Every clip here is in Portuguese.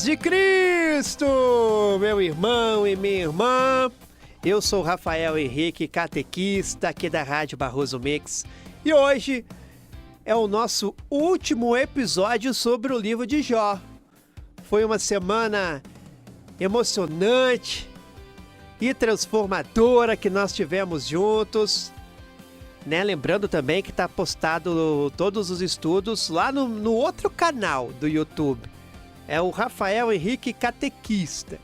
de Cristo, meu irmão e minha irmã. Eu sou Rafael Henrique, catequista aqui da Rádio Barroso Mix. E hoje é o nosso último episódio sobre o livro de Jó. Foi uma semana emocionante e transformadora que nós tivemos juntos. Lembrando também que está postado todos os estudos lá no outro canal do YouTube. É o Rafael Henrique Catequista.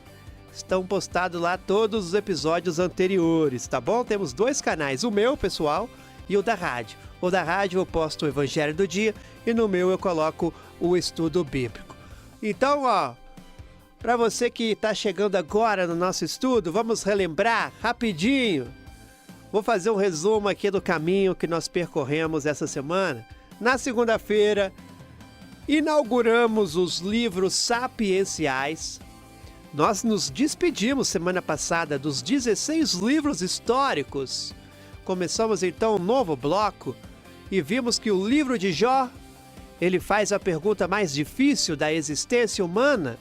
Estão postados lá todos os episódios anteriores, tá bom? Temos dois canais, o meu, pessoal, e o da rádio. O da rádio eu posto o Evangelho do Dia e no meu eu coloco o estudo bíblico. Então, para você que está chegando agora no nosso estudo, vamos relembrar rapidinho. Vou fazer um resumo aqui do caminho que nós percorremos essa semana. Na segunda-feira, inauguramos os livros sapienciais. Nós nos despedimos semana passada dos 16 livros históricos. Começamos então um novo bloco e vimos que o livro de Jó, ele faz a pergunta mais difícil da existência humana.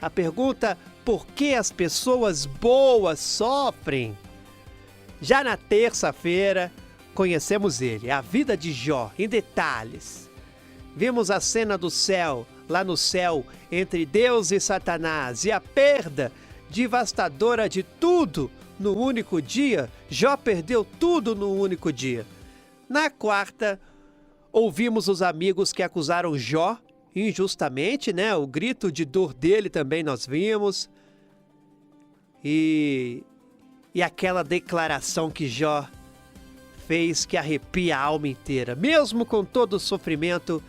A pergunta: por que as pessoas boas sofrem? Já na terça-feira, conhecemos ele, a vida de Jó, em detalhes. Vimos a cena do céu, lá no céu, entre Deus e Satanás, e a perda devastadora de tudo no único dia. Jó perdeu tudo no único dia. Na quarta, ouvimos os amigos que acusaram Jó injustamente, o grito de dor dele também nós vimos. E aquela declaração que Jó fez que arrepia a alma inteira. Mesmo com todo o sofrimento,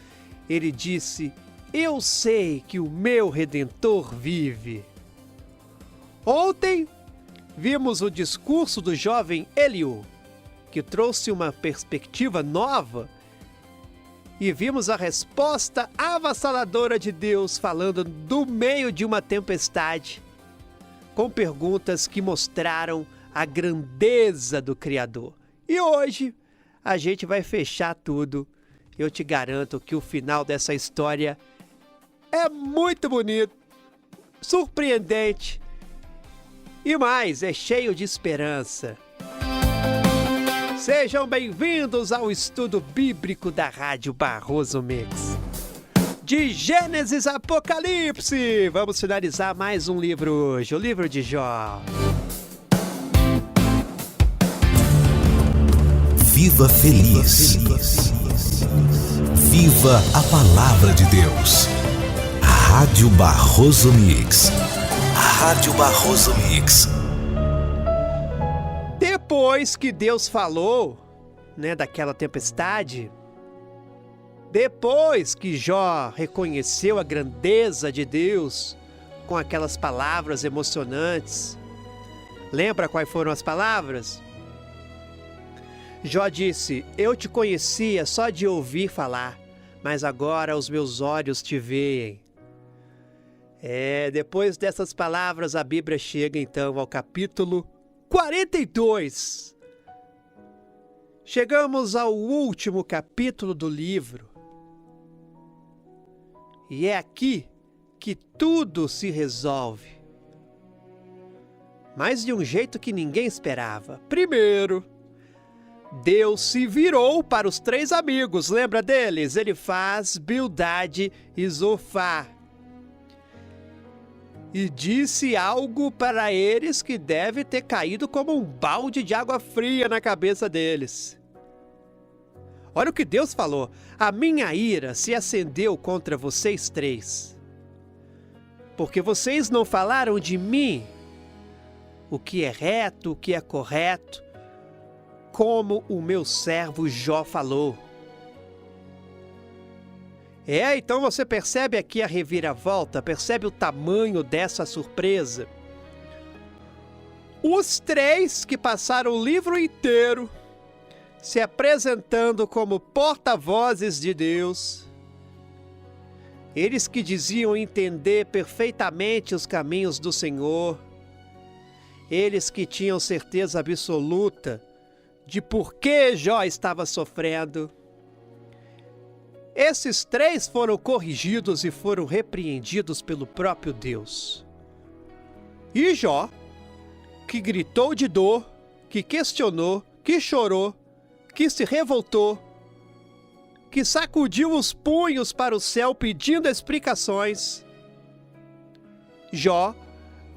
ele disse: eu sei que o meu Redentor vive. Ontem, vimos o discurso do jovem Eliú, que trouxe uma perspectiva nova, e vimos a resposta avassaladora de Deus falando do meio de uma tempestade, com perguntas que mostraram a grandeza do Criador. E hoje a gente vai fechar tudo. Eu te garanto que o final dessa história é muito bonito, surpreendente e mais, é cheio de esperança. Sejam bem-vindos ao estudo bíblico da Rádio Barroso Mix. De Gênesis a Apocalipse, vamos finalizar mais um livro hoje, o livro de Jó. Viva feliz. Viva a palavra de Deus. Rádio Barroso Mix. Rádio Barroso Mix. Depois que Deus falou, daquela tempestade, depois que Jó reconheceu a grandeza de Deus com aquelas palavras emocionantes, lembra quais foram as palavras? Jó disse: eu te conhecia só de ouvir falar, mas agora os meus olhos te veem. Depois dessas palavras, a Bíblia chega então ao capítulo 42. Chegamos ao último capítulo do livro. E é aqui que tudo se resolve. Mas de um jeito que ninguém esperava. Primeiro, Deus se virou para os três amigos, lembra deles? Elifaz, Bildade e Zofar. E disse algo para eles que deve ter caído como um balde de água fria na cabeça deles. Olha o que Deus falou: a minha ira se acendeu contra vocês três, porque vocês não falaram de mim o que é reto, o que é correto, como o meu servo Jó falou. Então você percebe aqui a reviravolta, percebe o tamanho dessa surpresa. Os três que passaram o livro inteiro se apresentando como porta-vozes de Deus, eles que diziam entender perfeitamente os caminhos do Senhor, eles que tinham certeza absoluta de por que Jó estava sofrendo, Esses 3 foram corrigidos e foram repreendidos pelo próprio Deus. E Jó, que gritou de dor, que questionou, que chorou, que se revoltou, que sacudiu os punhos para o céu pedindo explicações. Jó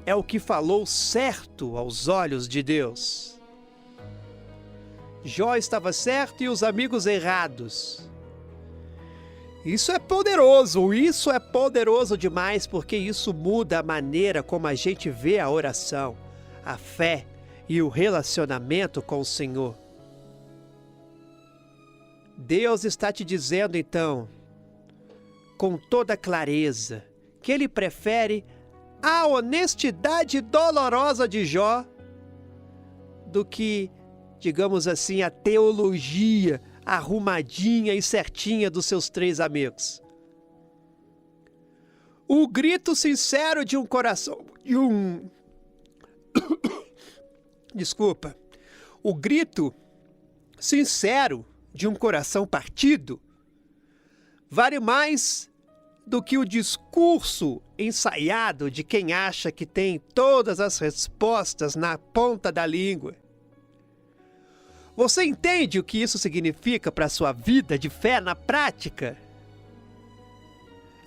é o que falou certo aos olhos de Deus. Jó estava certo e os amigos errados. Isso é poderoso demais, porque isso muda a maneira como a gente vê a oração, a fé e o relacionamento com o Senhor. Deus está te dizendo então, com toda clareza, que Ele prefere a honestidade dolorosa de Jó do que, digamos assim, a teologia arrumadinha e certinha dos seus 3 amigos. O grito sincero de um coração, Desculpa. O grito sincero de um coração partido vale mais do que o discurso ensaiado de quem acha que tem todas as respostas na ponta da língua. Você entende o que isso significa para a sua vida de fé na prática?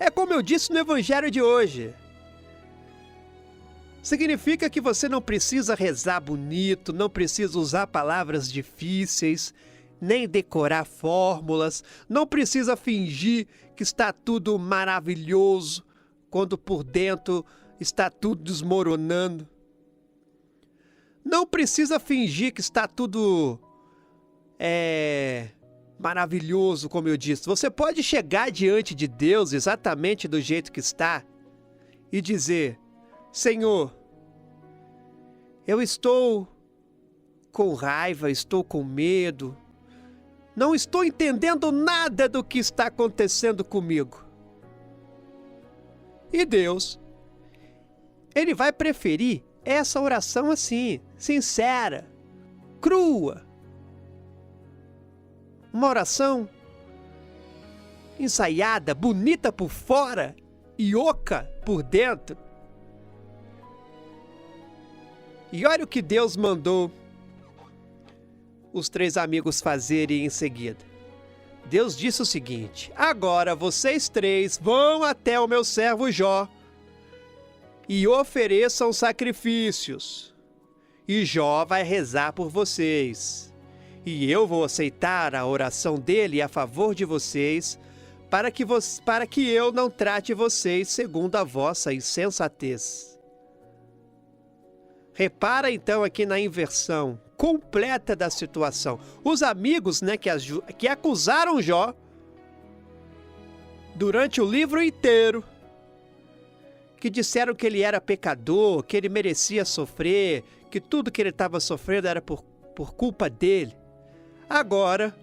É como eu disse no Evangelho de hoje. Significa que você não precisa rezar bonito, não precisa usar palavras difíceis, nem decorar fórmulas, não precisa fingir que está tudo maravilhoso, quando por dentro está tudo desmoronando. Não precisa fingir que está tudo maravilhoso, como eu disse. Você pode chegar diante de Deus exatamente do jeito que está e dizer: Senhor, eu estou com raiva, estou com medo, não estou entendendo nada do que está acontecendo comigo. E Deus, Ele vai preferir essa oração assim, sincera, crua. Uma oração ensaiada, bonita por fora e oca por dentro. E olha o que Deus mandou os 3 amigos fazerem em seguida. Deus disse o seguinte: agora vocês 3 vão até o meu servo Jó e ofereçam sacrifícios. E Jó vai rezar por vocês. E eu vou aceitar a oração dele a favor de vocês, para que eu não trate vocês segundo a vossa insensatez. Repara então aqui na inversão completa da situação. Os amigos, que acusaram Jó durante o livro inteiro, que disseram que ele era pecador, que ele merecia sofrer, que tudo que ele estava sofrendo era por culpa dele. Agora,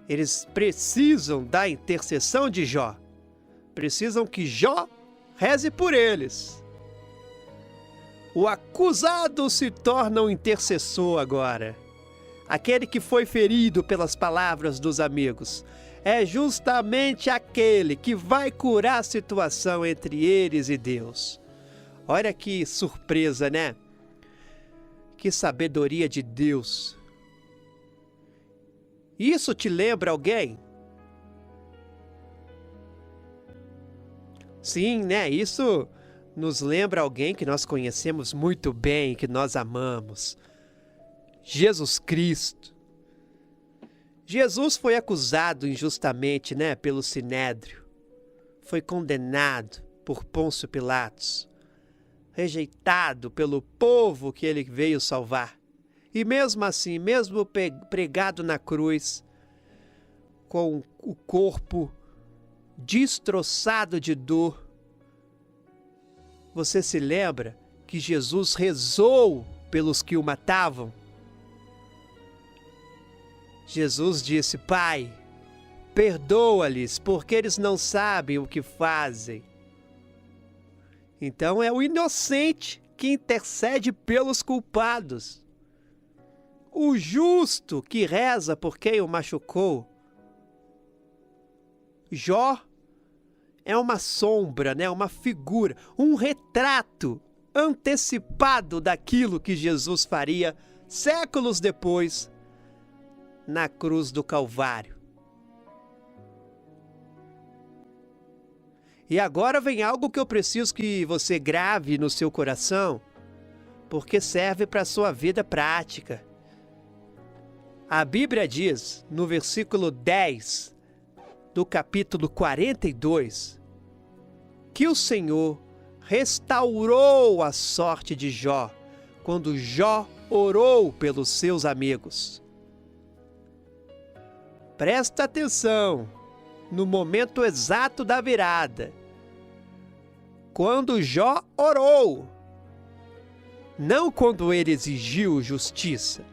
eles precisam da intercessão de Jó. Precisam que Jó reze por eles. O acusado se torna um intercessor agora. Aquele que foi ferido pelas palavras dos amigos. É justamente aquele que vai curar a situação entre eles e Deus. Olha que surpresa, né? Que sabedoria de Deus. Isso te lembra alguém? Sim, né? Isso nos lembra alguém que nós conhecemos muito bem, que nós amamos. Jesus Cristo. Jesus foi acusado injustamente, né, pelo Sinédrio. Foi condenado por Pôncio Pilatos. Rejeitado pelo povo que ele veio salvar. E mesmo assim, mesmo pregado na cruz, com o corpo destroçado de dor, você se lembra que Jesus rezou pelos que o matavam? Jesus disse: Pai, perdoa-lhes, porque eles não sabem o que fazem. Então é o inocente que intercede pelos culpados. O justo que reza por quem o machucou. Jó é uma sombra, né? Uma figura, um retrato antecipado daquilo que Jesus faria séculos depois na cruz do Calvário. E agora vem algo que eu preciso que você grave no seu coração, porque serve para a sua vida prática. A Bíblia diz, no versículo 10 do capítulo 42, que o Senhor restaurou a sorte de Jó, quando Jó orou pelos seus amigos. Presta atenção no momento exato da virada. Quando Jó orou, não quando ele exigiu justiça,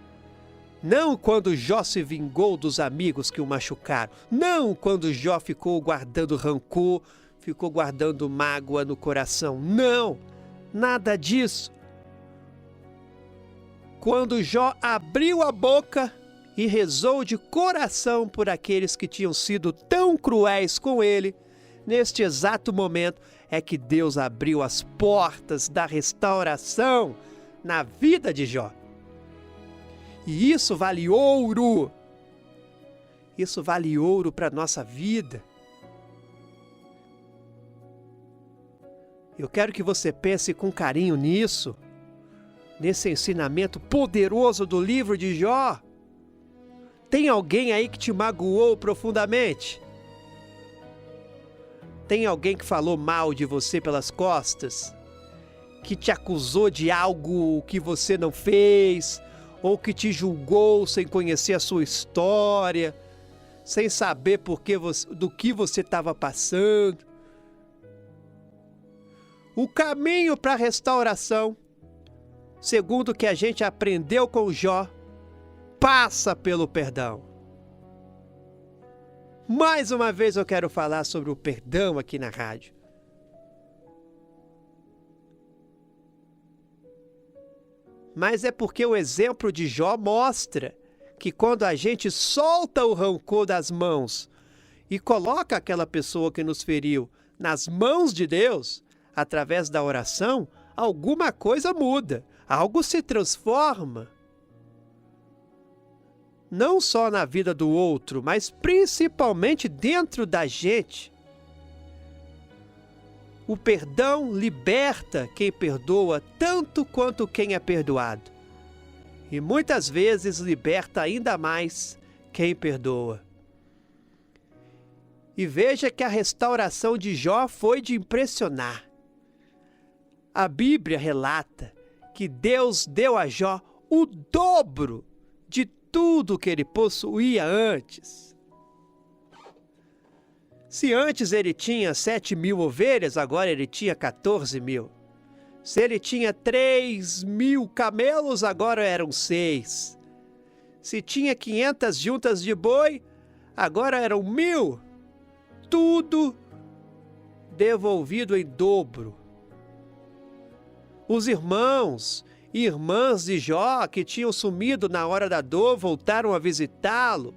não quando Jó se vingou dos amigos que o machucaram, não quando Jó ficou guardando rancor, ficou guardando mágoa no coração, não, nada disso. Quando Jó abriu a boca e rezou de coração por aqueles que tinham sido tão cruéis com ele, neste exato momento é que Deus abriu as portas da restauração na vida de Jó. E isso vale ouro. Isso vale ouro para a nossa vida. Eu quero que você pense com carinho nisso, nesse ensinamento poderoso do livro de Jó. Tem alguém aí que te magoou profundamente? Tem alguém que falou mal de você pelas costas? Que te acusou de algo que você não fez? Ou que te julgou sem conhecer a sua história? Sem saber do que você estava passando? O caminho para a restauração, segundo o que a gente aprendeu com Jó, passa pelo perdão. Mais uma vez eu quero falar sobre o perdão aqui na rádio. Mas é porque o exemplo de Jó mostra que quando a gente solta o rancor das mãos e coloca aquela pessoa que nos feriu nas mãos de Deus, através da oração, alguma coisa muda, algo se transforma. Não só na vida do outro, mas principalmente dentro da gente. O perdão liberta quem perdoa tanto quanto quem é perdoado. E muitas vezes liberta ainda mais quem perdoa. E veja que a restauração de Jó foi de impressionar. A Bíblia relata que Deus deu a Jó o dobro de tudo que ele possuía antes. Se antes ele tinha 7.000 ovelhas, agora ele tinha 14.000. Se ele tinha 3.000 camelos, agora eram 6. Se tinha 500 juntas de boi, agora eram 1.000. Tudo devolvido em dobro. Os irmãos e irmãs de Jó, que tinham sumido na hora da dor, voltaram a visitá-lo.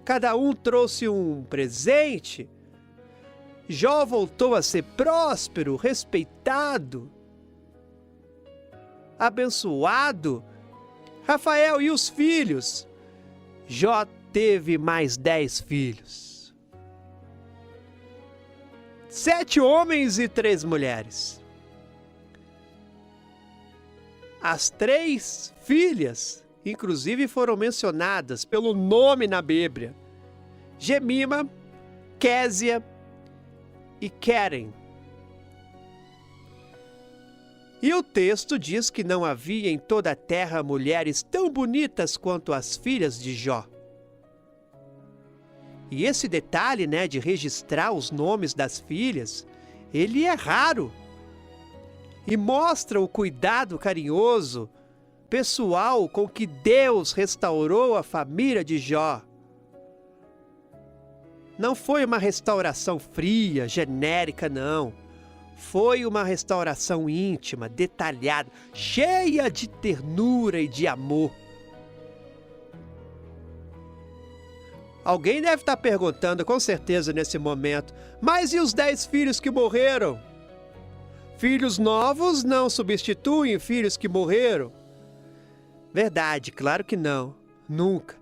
Cada um trouxe um presente. Jó voltou a ser próspero, respeitado, abençoado. Rafael, e os filhos? Jó teve mais 10 filhos. 7 homens e 3 mulheres. As 3 filhas, inclusive, foram mencionadas pelo nome na Bíblia: Jemima, Késia e Queren. E o texto diz que não havia em toda a terra mulheres tão bonitas quanto as filhas de Jó. E esse detalhe, de registrar os nomes das filhas, ele é raro. E mostra o cuidado carinhoso, pessoal, com que Deus restaurou a família de Jó. Não foi uma restauração fria, genérica, não. Foi uma restauração íntima, detalhada, cheia de ternura e de amor. Alguém deve estar perguntando com certeza nesse momento, mas e os 10 filhos que morreram? Filhos novos não substituem filhos que morreram? Verdade, claro que não. Nunca.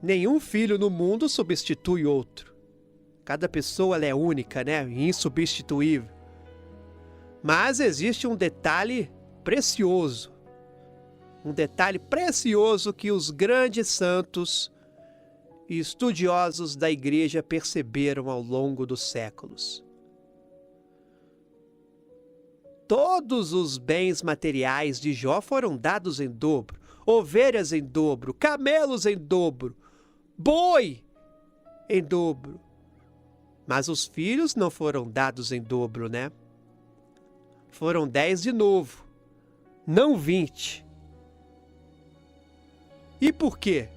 Nenhum filho no mundo substitui outro. Cada pessoa ela é única, né? Insubstituível. Mas existe um detalhe precioso. Um detalhe precioso que os grandes santos e estudiosos da igreja perceberam ao longo dos séculos. Todos os bens materiais de Jó foram dados em dobro, ovelhas em dobro, camelos em dobro, boi em dobro. Mas os filhos não foram dados em dobro, né? Foram 10 de novo, não 20. E por quê?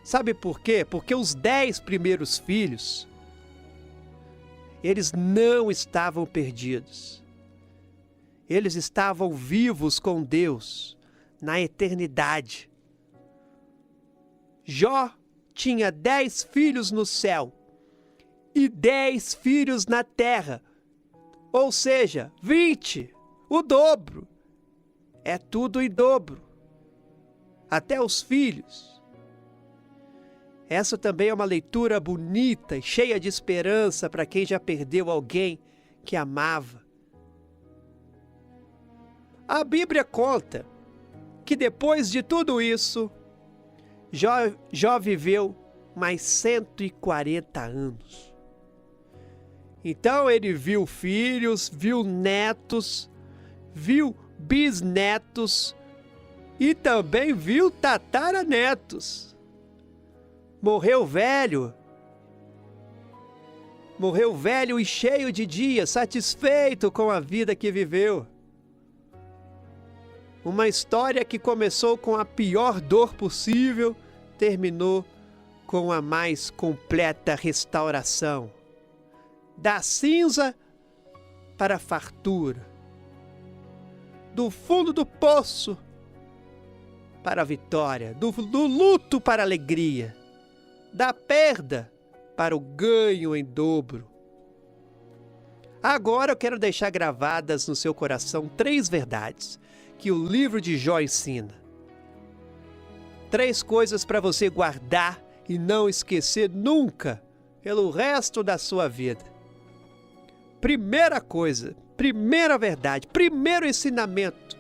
Sabe por quê? Porque os 10 primeiros filhos, eles não estavam perdidos. Eles estavam vivos com Deus na eternidade. Jó tinha 10 filhos no céu e 10 filhos na terra. Ou seja, 20, o dobro. É tudo em dobro. Até os filhos. Essa também é uma leitura bonita e cheia de esperança para quem já perdeu alguém que amava. A Bíblia conta que depois de tudo isso, Jó viveu mais 140 anos. Então ele viu filhos, viu netos, viu bisnetos e também viu tataranetos. Morreu velho e cheio de dias, satisfeito com a vida que viveu. Uma história que começou com a pior dor possível, terminou com a mais completa restauração. Da cinza para a fartura. Do fundo do poço para a vitória. Do luto para a alegria. Da perda para o ganho em dobro. Agora eu quero deixar gravadas no seu coração 3 verdades que o livro de Jó ensina. 3 coisas para você guardar e não esquecer nunca pelo resto da sua vida. Primeira coisa, primeira verdade, primeiro ensinamento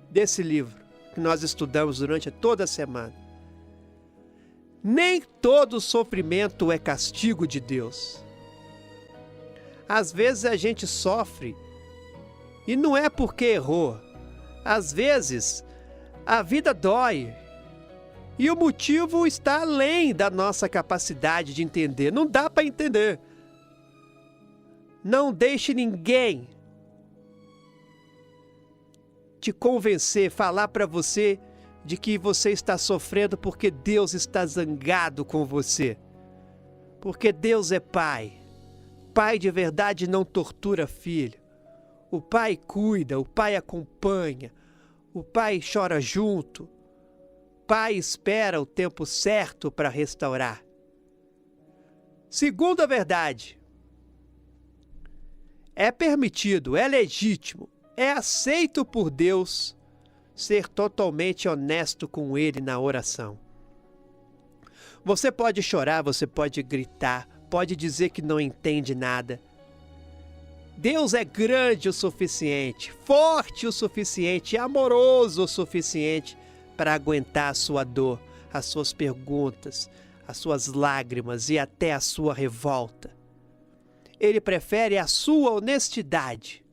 desse livro que nós estudamos durante toda a semana. Nem todo sofrimento é castigo de Deus. Às vezes a gente sofre e não é porque errou. Às vezes a vida dói e o motivo está além da nossa capacidade de entender. Não dá para entender. Não deixe ninguém te convencer, falar para você de que você está sofrendo porque Deus está zangado com você. Porque Deus é pai. Pai de verdade não tortura filho. O pai cuida, o pai acompanha, o pai chora junto. O pai espera o tempo certo para restaurar. Segunda verdade. É permitido, é legítimo, é aceito por Deus ser totalmente honesto com Ele na oração. Você pode chorar, você pode gritar, pode dizer que não entende nada. Deus é grande o suficiente, forte o suficiente, amoroso o suficiente para aguentar a sua dor, as suas perguntas, as suas lágrimas e até a sua revolta. Ele prefere a sua honestidade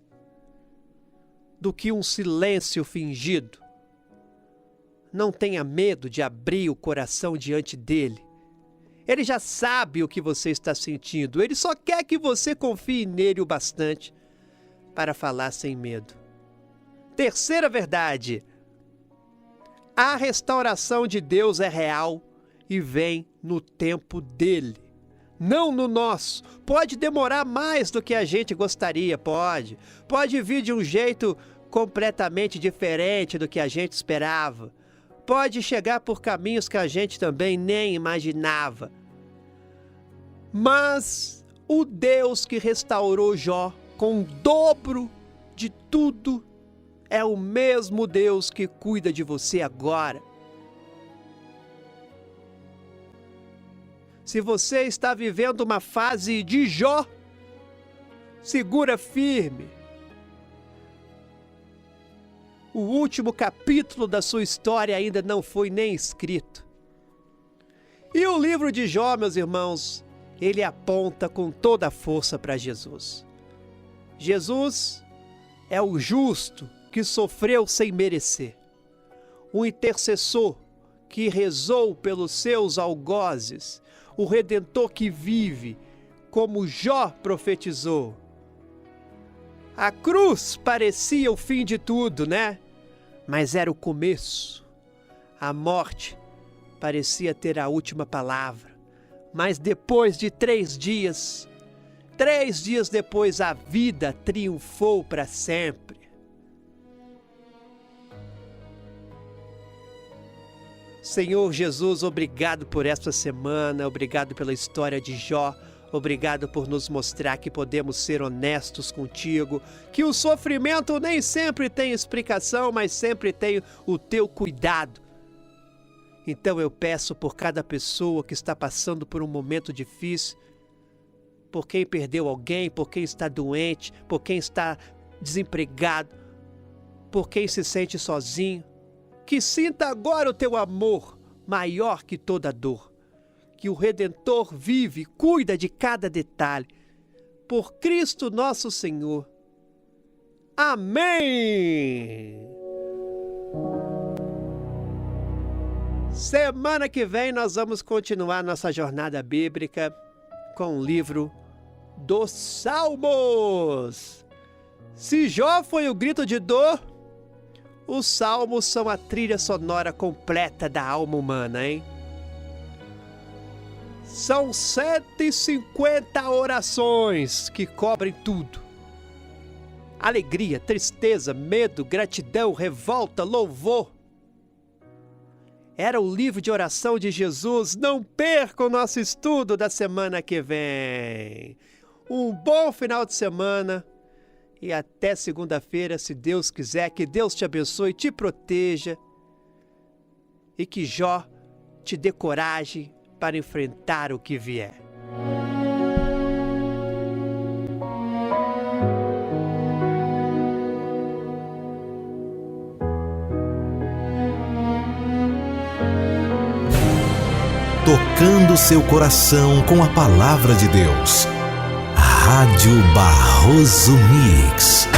do que um silêncio fingido. Não tenha medo de abrir o coração diante dele. Ele já sabe o que você está sentindo. Ele só quer que você confie nele o bastante para falar sem medo. Terceira verdade. A restauração de Deus é real e vem no tempo dele, não no nosso. Pode demorar mais do que a gente gostaria, pode. Pode vir de um jeito completamente diferente do que a gente esperava. pode chegar por caminhos que a gente também nem imaginava. Mas o Deus que restaurou Jó com o dobro de tudo é o mesmo Deus que cuida de você agora. Se você está vivendo uma fase de Jó, segura firme. O último capítulo da sua história ainda não foi nem escrito. E o livro de Jó, meus irmãos, ele aponta com toda a força para Jesus. Jesus é o justo que sofreu sem merecer. O intercessor que rezou pelos seus algozes. O Redentor que vive, como Jó profetizou. A cruz parecia o fim de tudo, né? Mas era o começo. A morte parecia ter a última palavra. Mas depois de 3 dias depois, a vida triunfou para sempre. Senhor Jesus, obrigado por esta semana, obrigado pela história de Jó, obrigado por nos mostrar que podemos ser honestos contigo, que o sofrimento nem sempre tem explicação, mas sempre tem o teu cuidado. Então eu peço por cada pessoa que está passando por um momento difícil, por quem perdeu alguém, por quem está doente, por quem está desempregado, por quem se sente sozinho, que sinta agora o teu amor maior que toda dor. Que o Redentor vive e cuida de cada detalhe. Por Cristo nosso Senhor. Amém! Semana que vem nós vamos continuar nossa jornada bíblica com o livro dos Salmos. Se Jó foi o grito de dor, os salmos são a trilha sonora completa da alma humana, hein? São 150 orações que cobrem tudo. Alegria, tristeza, medo, gratidão, revolta, louvor. Era o livro de oração de Jesus. Não perca o nosso estudo da semana que vem. Um bom final de semana. E até segunda-feira, se Deus quiser. Que Deus te abençoe, te proteja. E que Jó te dê coragem para enfrentar o que vier. Tocando seu coração com a palavra de Deus. Rádio Barroso Mix.